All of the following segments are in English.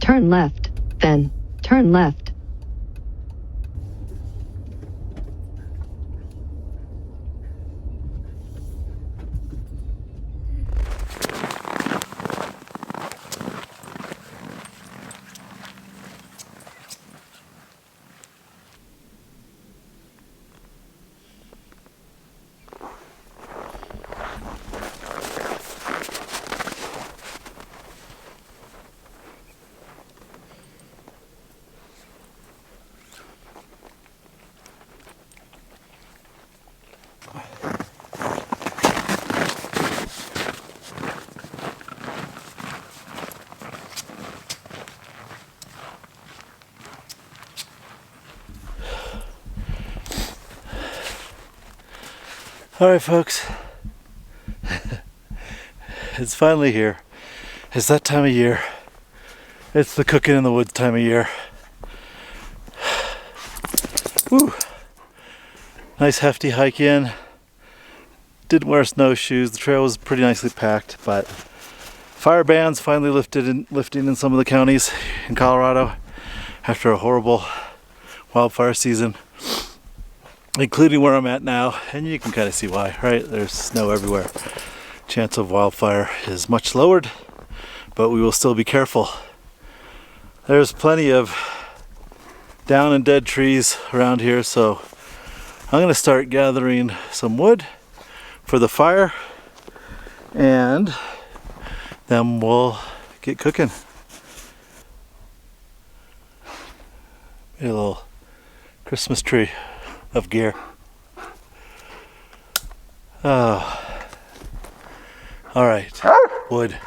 turn left, then turn left. Alright folks, it's finally here. It's that time of year. It's the cooking in the woods time of year. Woo! Nice hefty hike in. Didn't wear snowshoes. The trail was pretty nicely packed, but fire bans finally lifting in some of the counties in Colorado after a horrible wildfire season, including where I'm at now, and you can kind of see why, right? There's snow everywhere. Chance of wildfire is much lowered, but we will still be careful. There's plenty of down and dead trees around here, so I'm going to start gathering some wood for the fire, and then we'll get cooking. Made a little Christmas tree of gear. Oh. All right, wood.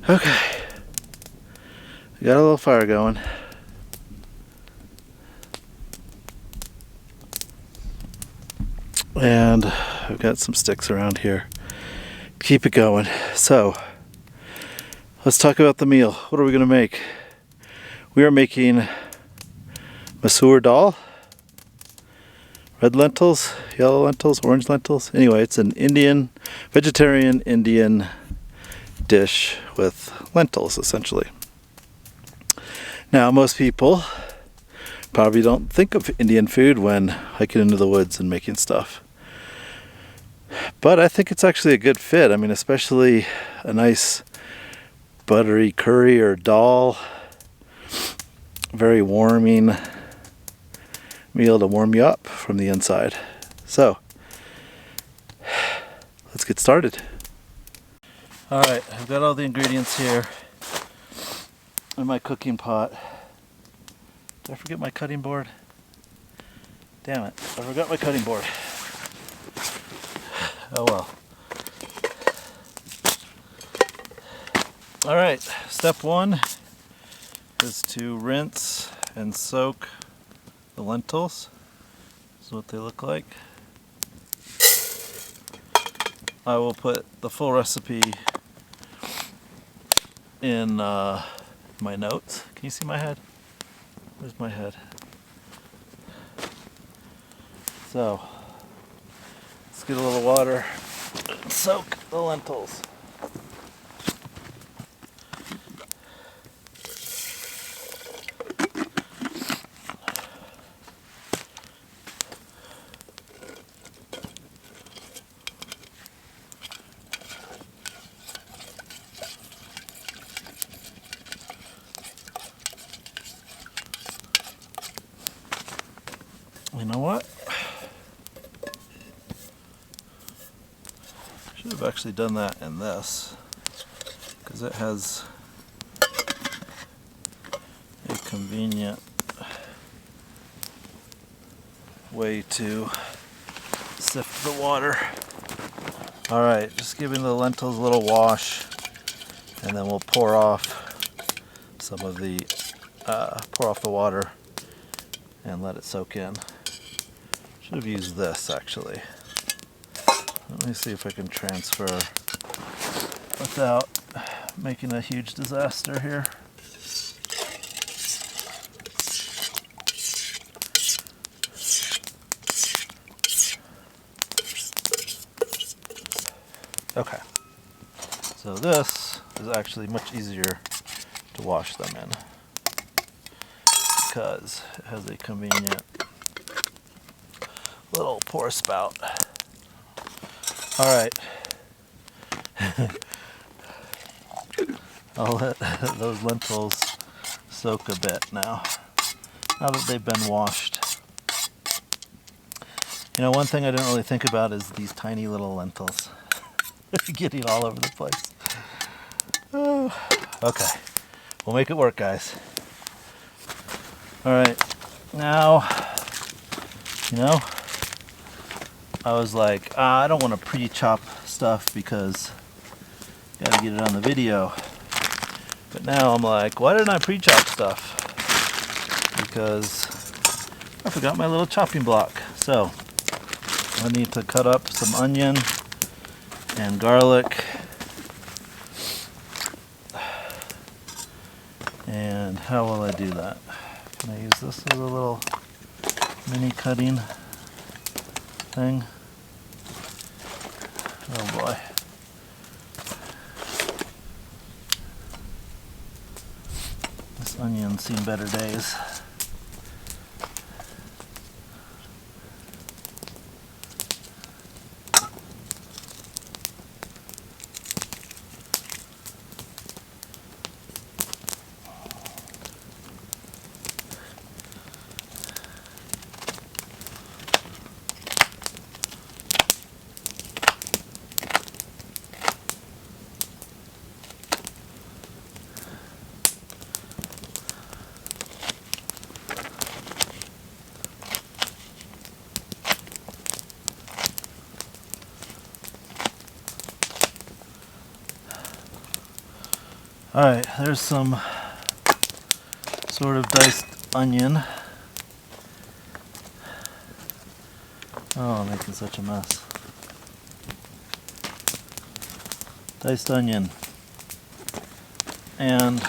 Okay, we got a little fire going. And I've got some sticks around here. Keep it going. So, let's talk about the meal. What are we going to make? We are making Masoor Dal. Red lentils, yellow lentils, orange lentils. Anyway, it's an vegetarian Indian dish with lentils, essentially. Now, most people probably don't think of Indian food when hiking into the woods and making stuff. But I think it's actually a good fit. I mean, especially a nice buttery curry or dal. Very warming meal to warm you up from the inside. So, let's get started. Alright, I've got all the ingredients here in my cooking pot. Did I forget my cutting board? Damn it, I forgot my cutting board. Oh well. Alright, step one is to rinse and soak the lentils. This is what they look like. I will put the full recipe in my notes. Can you see my head? Where's my head? So, let's get a little water and soak the lentils. Should have actually done that in this, because it has a convenient way to sift the water. Alright, just giving the lentils a little wash, and then we'll pour off some of the water and let it soak in. Should have used this actually. Let me see if I can transfer without making a huge disaster here. Okay, so this is actually much easier to wash them in because it has a convenient little pour spout. Alright, I'll let those lentils soak a bit now that they've been washed. You know, one thing I didn't really think about is these tiny little lentils getting all over the place. Oh, okay, we'll make it work, guys. Alright, now, you know, I was like, I don't want to pre-chop stuff because I gotta get it on the video. But now I'm like, why didn't I pre-chop stuff? Because I forgot my little chopping block. So I need to cut up some onion and garlic. And how will I do that? Can I use this as a little mini cutting thing? Oh boy. This onion's seen better days. Alright, there's some sort of diced onion. Oh, I'm making such a mess. Diced onion. And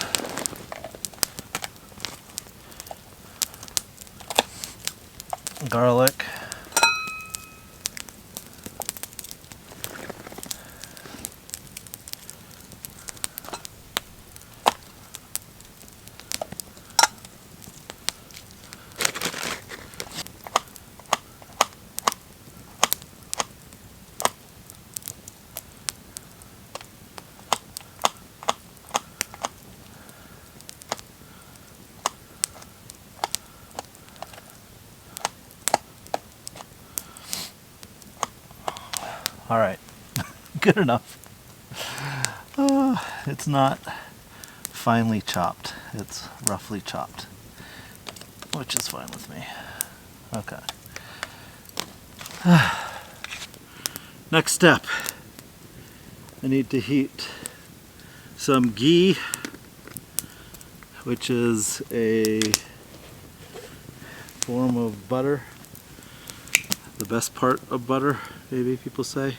garlic. All right, good enough. It's not finely chopped, it's roughly chopped, which is fine with me. Okay. Next step, I need to heat some ghee, which is a form of butter, the best part of butter, maybe people say.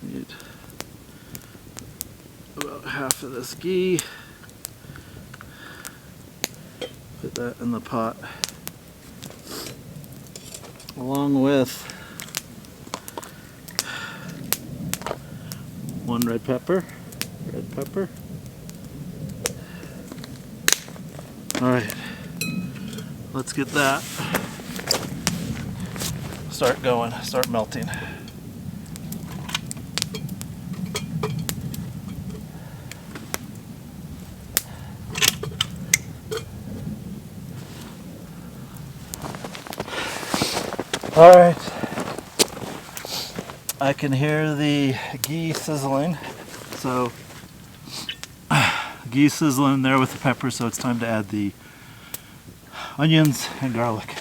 Need about half of this ghee. Put that in the pot, along with one red pepper. All right, let's get that. Start melting. All right, I can hear the ghee sizzling. So ghee sizzling there with the pepper, so it's time to add the onions and garlic.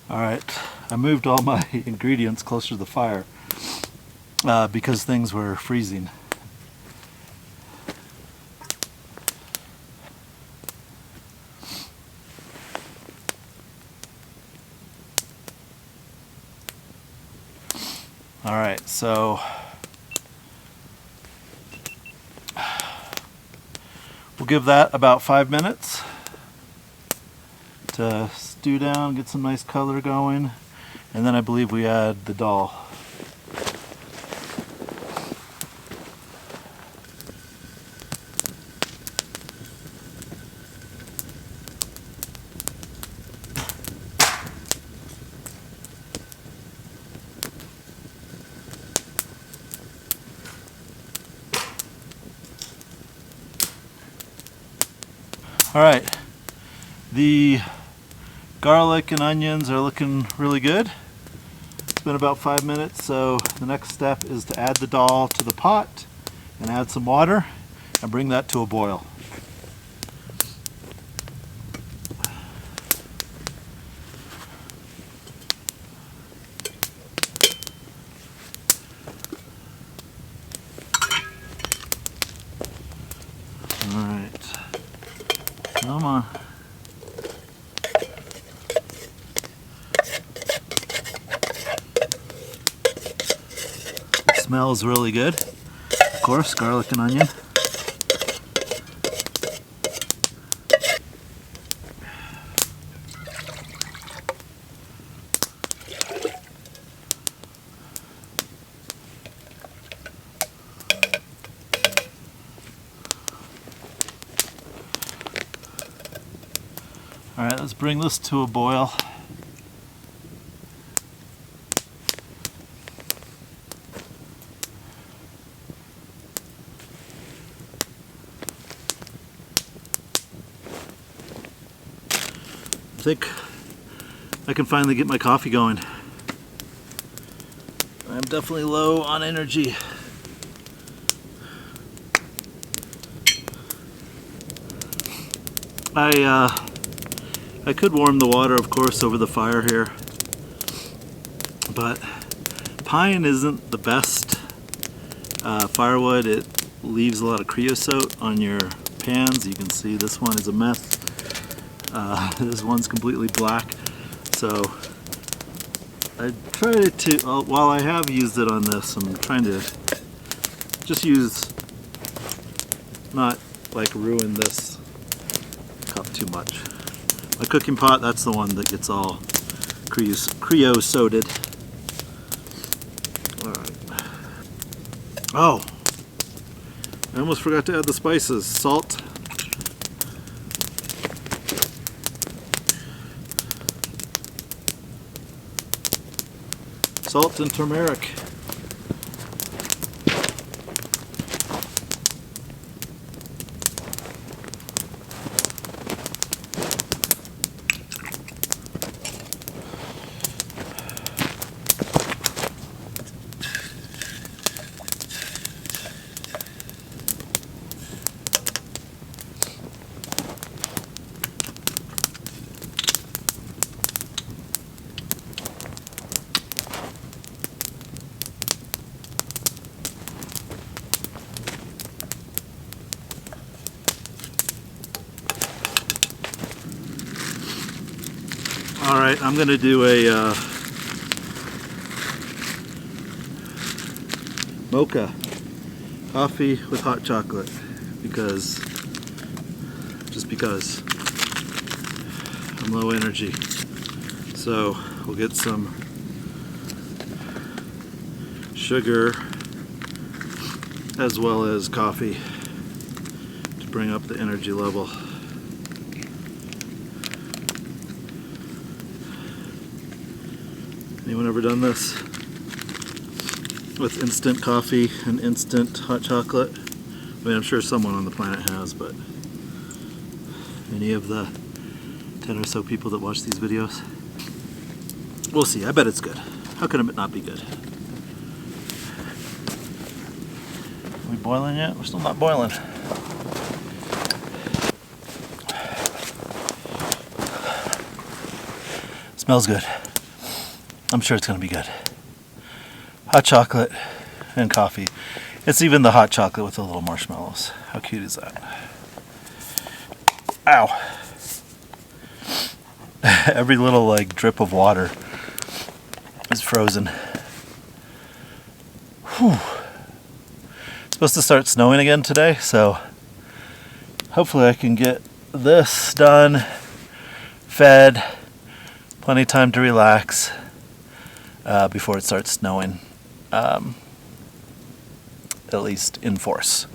Alright, I moved all my ingredients closer to the fire because things were freezing. Alright, so we'll give that about 5 minutes to stew down, get some nice color going, and then I believe we add the dal. Alright, the garlic and onions are looking really good. It's been about 5 minutes, so the next step is to add the dal to the pot and add some water and bring that to a boil. Alright, come on. Smells really good. Of course, garlic and onion. All right, let's bring this to a boil. I think I can finally get my coffee going. I'm definitely low on energy. I could warm the water, of course, over the fire here, but pine isn't the best firewood. It leaves a lot of creosote on your pans. You can see this one is a mess. This one's completely black. So I try to, while I have used it on this, I'm trying to just use, not like ruin this cup too much. My cooking pot, that's the one that gets all creosoted. Alright. Oh! I almost forgot to add the spices. Salt. Salt and turmeric. Alright, I'm going to do a mocha coffee with hot chocolate because I'm low energy. So we'll get some sugar as well as coffee to bring up the energy level. Anyone ever done this with instant coffee and instant hot chocolate? I mean, I'm sure someone on the planet has, but any of the 10 or so people that watch these videos? We'll see. I bet it's good. How can it not be good? Are we boiling yet? We're still not boiling. Smells good. I'm sure it's going to be good. Hot chocolate and coffee. It's even the hot chocolate with the little marshmallows. How cute is that? Ow! Every little like drip of water is frozen. Whew. It's supposed to start snowing again today, so hopefully I can get this done, fed, plenty of time to relax before it starts snowing, at least in force.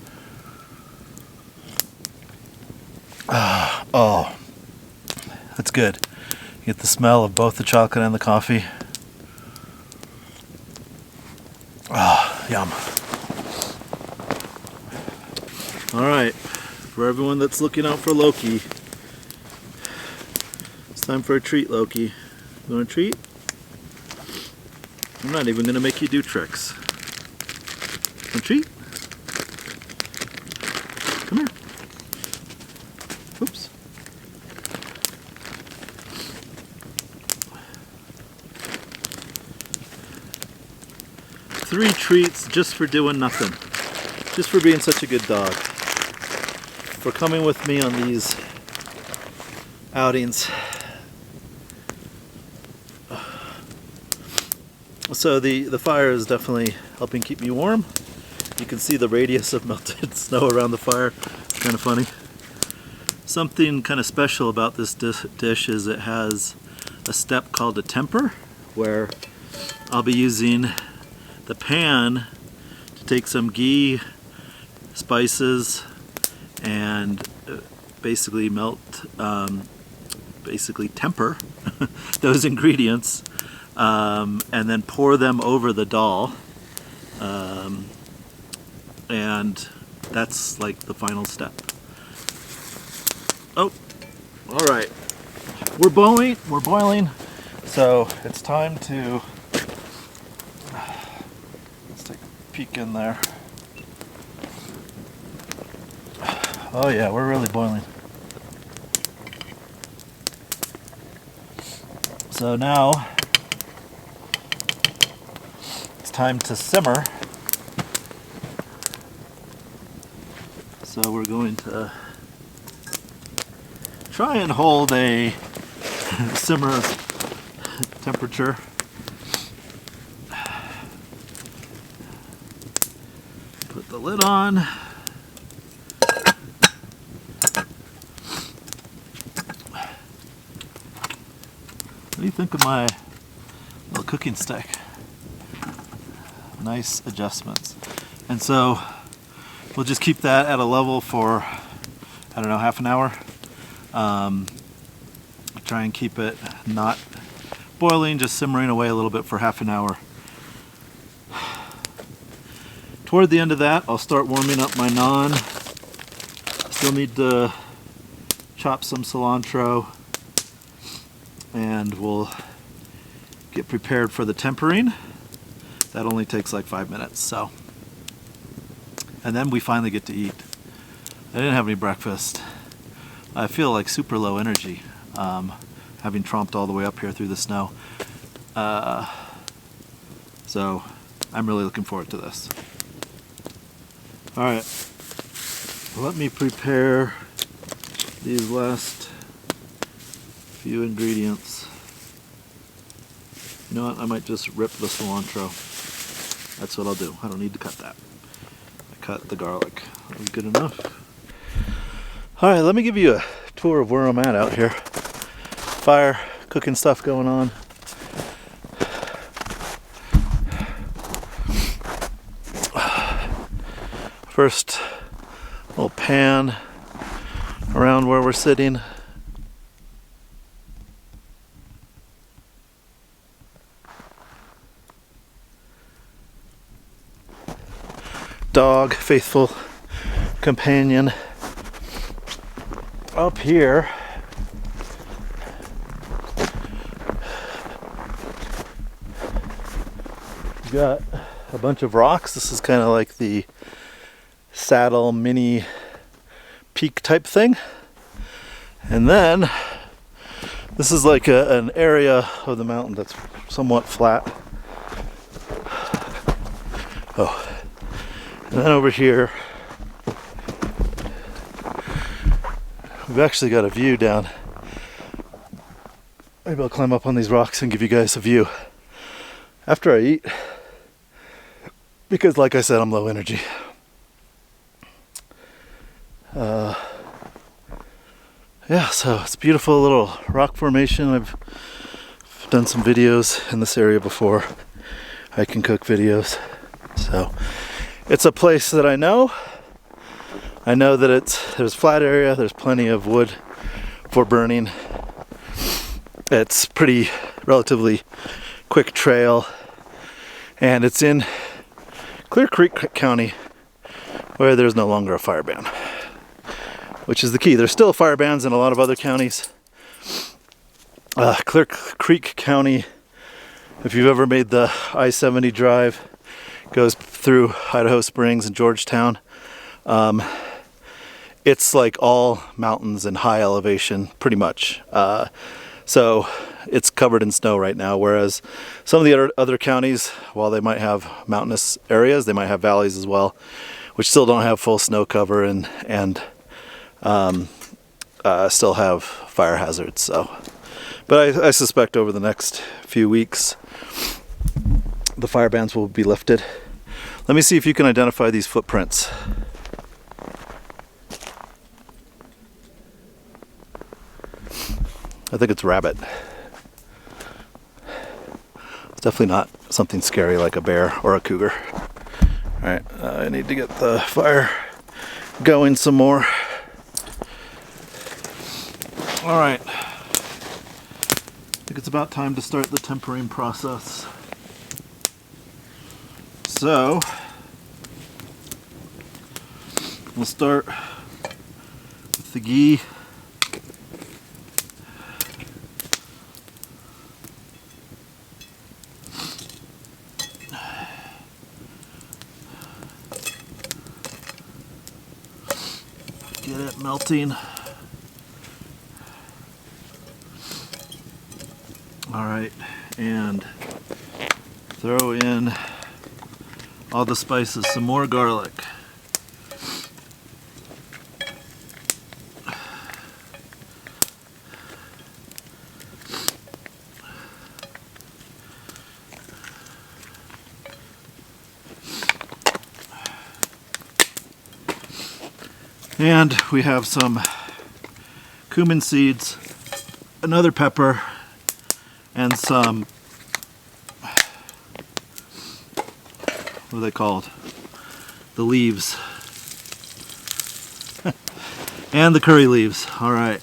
Oh, that's good. You get the smell of both the chocolate and the coffee. Oh, yum. Alright, for everyone that's looking out for Loki, it's time for a treat, Loki. You want a treat? I'm not even going to make you do tricks. A treat? Come here. Oops. Three treats just for doing nothing. Just for being such a good dog. For coming with me on these outings. So the fire is definitely helping keep me warm. You can see the radius of melted snow around the fire. It's kind of funny. Something kind of special about this dish is it has a step called a temper, where I'll be using the pan to take some ghee, spices, and basically temper those ingredients, and then pour them over the dal, and that's like the final step. Oh, all right. We're boiling, so it's time to, let's take a peek in there. Oh yeah, we're really boiling. So now it's time to simmer. So we're going to try and hold a simmer temperature. Put the lid on. What do you think of my little cooking stick? Nice adjustments. And so we'll just keep that at a level for, I don't know, half an hour. Try and keep it not boiling, just simmering away a little bit for half an hour. Toward the end of that, I'll start warming up my naan. Still need to chop some cilantro, and we'll get prepared for the tempering. That only takes like 5 minutes, so. And then we finally get to eat. I didn't have any breakfast. I feel like super low energy, having tromped all the way up here through the snow. So I'm really looking forward to this. All right, let me prepare these last few ingredients. You know what, I might just rip the cilantro. That's what I'll do. I don't need to cut that. I cut the garlic. That was good enough. All right, let me give you a tour of where I'm at out here. Fire, cooking stuff going on. First little pan around where we're sitting. Dog, faithful companion. Up here, we've got a bunch of rocks. This is kind of like the saddle mini peak type thing. And then this is like an area of the mountain that's somewhat flat. Oh, and then over here, we've actually got a view down. Maybe I'll climb up on these rocks and give you guys a view after I eat, because like I said, I'm low energy. Yeah, so it's a beautiful little rock formation. I've done some videos in this area before, hike and cook videos. So it's a place that I know. I know that there's a flat area, there's plenty of wood for burning. It's pretty relatively quick trail, and it's in Clear Creek County, where there's no longer a fire ban, which is the key. There's still fire bans in a lot of other counties. Clear Creek County, if you've ever made the I-70 drive, goes through Idaho Springs and Georgetown. It's like all mountains and high elevation, pretty much. So it's covered in snow right now, whereas some of the other counties, while they might have mountainous areas, they might have valleys as well, which still don't have full snow cover and still have fire hazards. So, but I suspect over the next few weeks, the fire bans will be lifted. Let me see if you can identify these footprints. I think it's rabbit. It's definitely not something scary like a bear or a cougar. Alright, I need to get the fire going some more. Alright. I think it's about time to start the tempering process. So, we'll start with the ghee. Get it melting. Alright, and throw in all the spices, some more garlic. And we have some cumin seeds, another pepper, and some, what are they called? The leaves. And the curry leaves. Alright.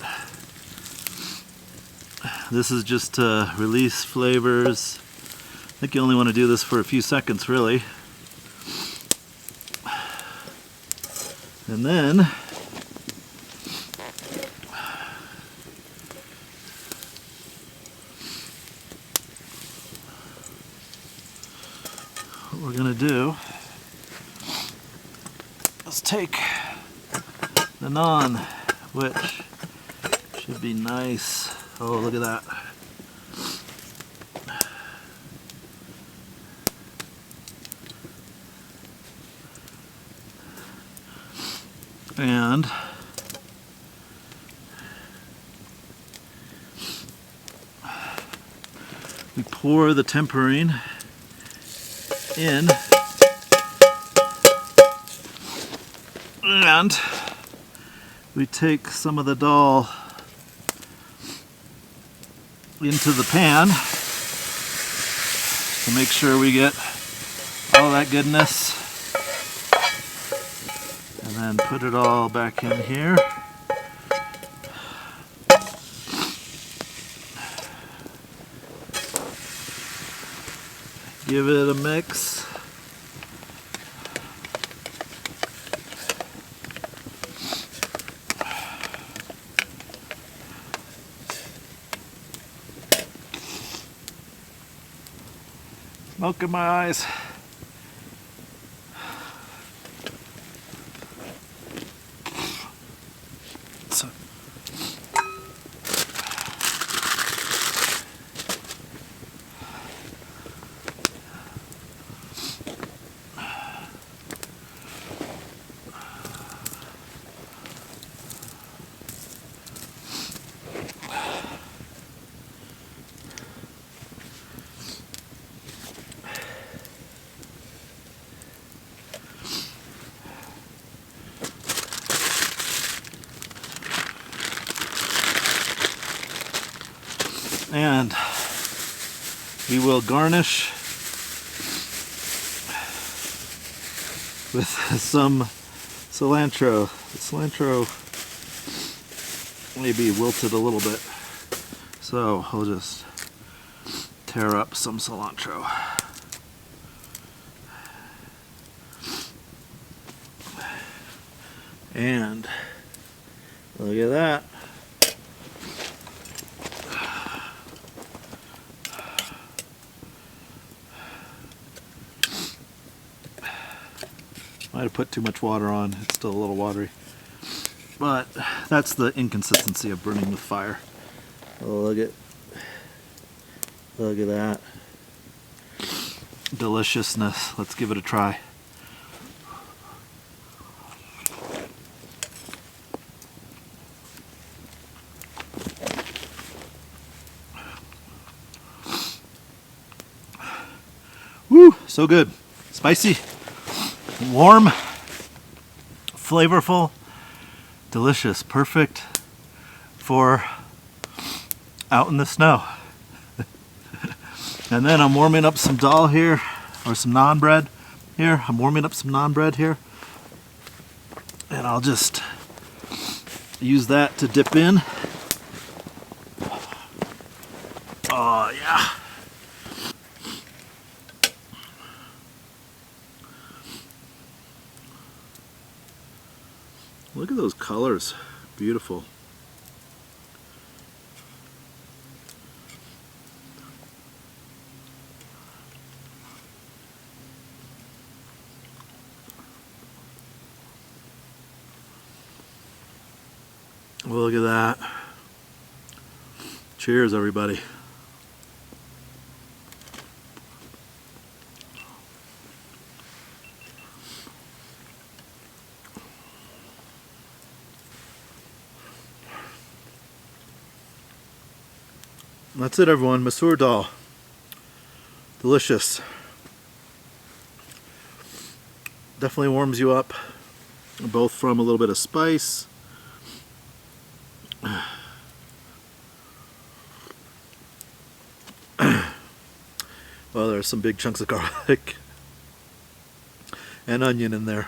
This is just to release flavors. I think you only want to do this for a few seconds, really. And then what we're going to do is take the naan, which should be nice. Oh, look at that. And we pour the tempering in, and we take some of the dal into the pan to make sure we get all that goodness. And then put it all back in here. Give it a mix. Smoke in my eyes. So, and we will garnish with some cilantro. The cilantro maybe wilted a little bit, so I'll just tear up some cilantro. And look at that. Might have put too much water on, it's still a little watery. But that's the inconsistency of burning with fire. Oh, look at that. Deliciousness. Let's give it a try. Woo, so good. Spicy, warm, flavorful, delicious, perfect for out in the snow. And then I'm warming up some dal here, or some naan bread here. I'm warming up some naan bread here. And I'll just use that to dip in. Oh yeah. Look at those colors, beautiful. Look at that. Cheers, everybody. That's it, everyone. Masoor Dal. Delicious. Definitely warms you up, both from a little bit of spice. Well, there's some big chunks of garlic and onion in there.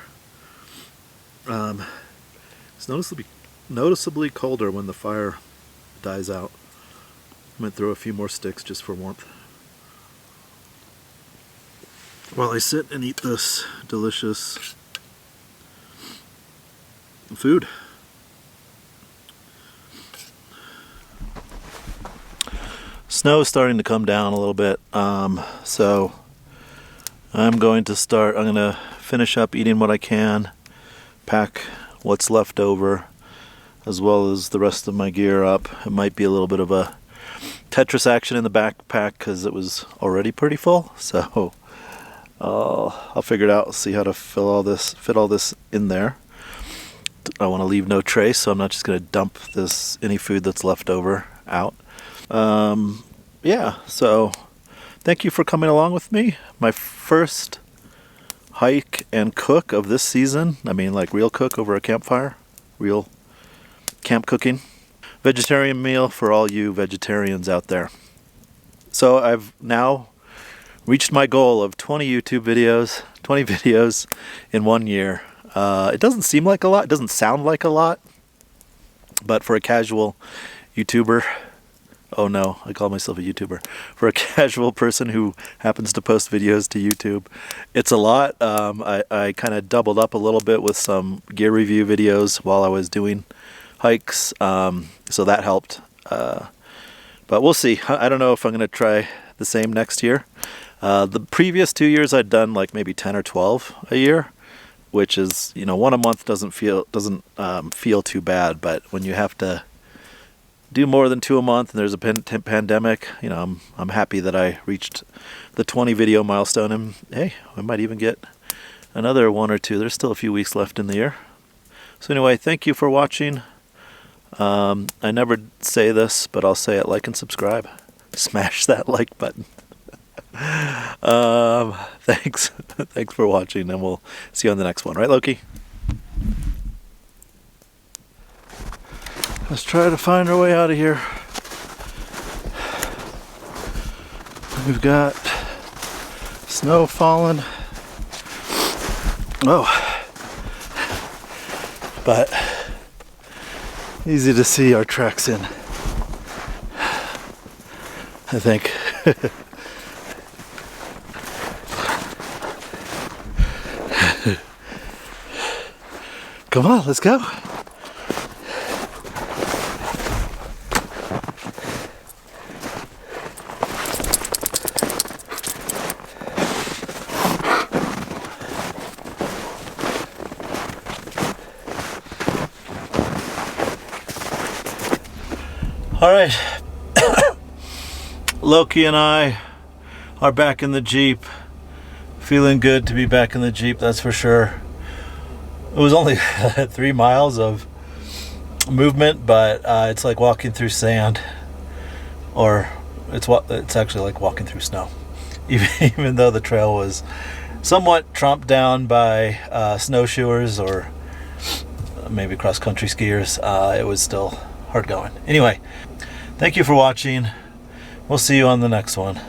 It's noticeably colder when the fire dies out. I might throw a few more sticks just for warmth. While I sit and eat this delicious food. Snow's starting to come down a little bit, so I'm going to finish up eating what I can, pack what's left over, as well as the rest of my gear up. It might be a little bit of a Tetris action in the backpack because it was already pretty full, so I'll figure it out, see how to fit all this in there. I want to leave no trace, so I'm not just going to dump any food that's left over out. Yeah, so thank you for coming along with me. My first hike and cook of this season. I mean, like real cook over a campfire, real camp cooking. Vegetarian meal for all you vegetarians out there. So I've now reached my goal of 20 YouTube videos, 20 videos in 1 year. It doesn't seem like a lot. It doesn't sound like a lot. But for a casual YouTuber, oh no, I call myself a YouTuber. For a casual person who happens to post videos to YouTube, it's a lot. I kind of doubled up a little bit with some gear review videos while I was doing hikes, so that helped. But we'll see. I don't know if I'm going to try the same next year. The previous 2 years I'd done like maybe 10 or 12 a year, which is, you know, one a month doesn't feel too bad. But when you have to do more than 2 a month and there's a pandemic, you know, I'm happy that I reached the 20 video milestone, and hey, we might even get another 1 or 2. There's still a few weeks left in the year. So anyway, thank you for watching. I never say this, but I'll say it: like and subscribe. Smash that like button. Thanks for watching, and we'll see you on the next one. Right, Loki? Let's try to find our way out of here. We've got snow falling. Oh, but easy to see our tracks in, I think. Come on, let's go. All right, Loki and I are back in the Jeep. Feeling good to be back in the Jeep, that's for sure. It was only 3 miles of movement, but it's like walking through sand, or it's actually like walking through snow. Even though the trail was somewhat trumped down by snowshoers or maybe cross-country skiers, it was still hard going. Anyway, thank you for watching. We'll see you on the next one.